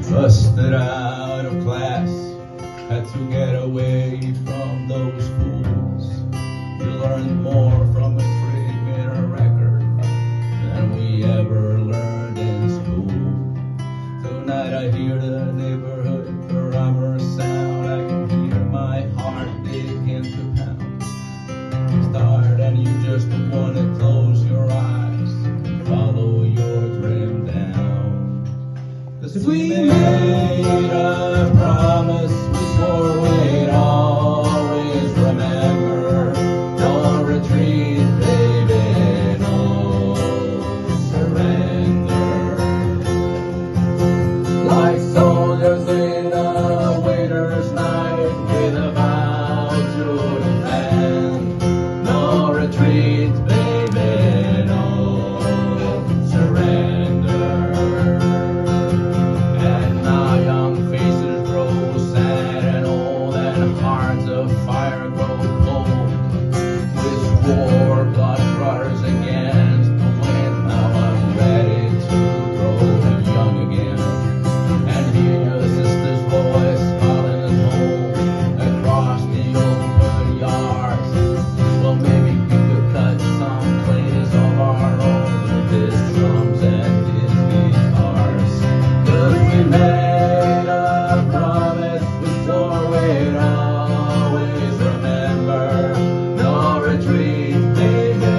Busted out of class, had to get away from those fools. We learned more from a 3-meter record than we ever learned in school. Tonight I hear the neighborhood barometer sound. I can hear my heart begin to pound. Start and you just wanna close your eyes and follow your dream down. 'Cause we made a promise, we swore we'd always remember. No retreat, baby, no surrender. Like soldiers in a winter's night with a vow to defend. No retreat, baby, no surrender. And now young faces grow sad and old, and hearts of fire grow cold. We swore blood runners against the wind. Now I'm ready to grow young again and hear your sister's voice calling us home across the open yards. Well, maybe we could cut some plays of our own with his drums and his guitars. 'Cause we made a promise, we swore we'd always remember. No retreat, baby,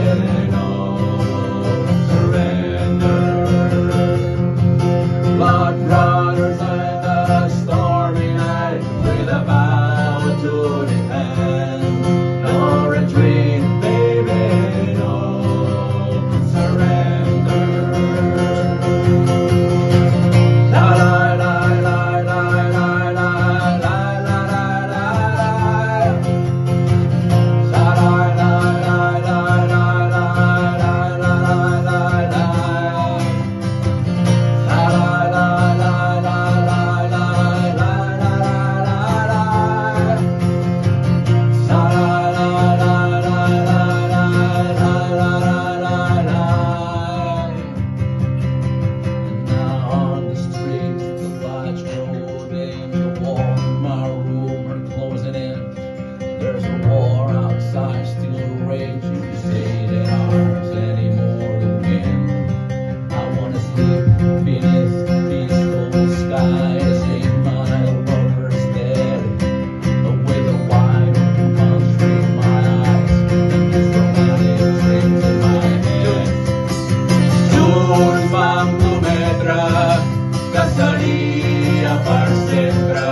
no surrender. Blood runners in the stormy night with a vow to defend. No retreat, baby, no surrender. La la la la la la la la la la la. La la la la la la la la la la la. La la la la la la la la la la la. La la la la la la la la la. Now on the streets, the lights rolling, the walls in my room are closing in. There's a war outside, still raging. You say that ours anymore to win. I wanna sleep beneath the peaceful sky to see my lover's dead. But with the wine comes through my eyes and these romantic dreams in my head. Giuro vam prometre que seria per sempre.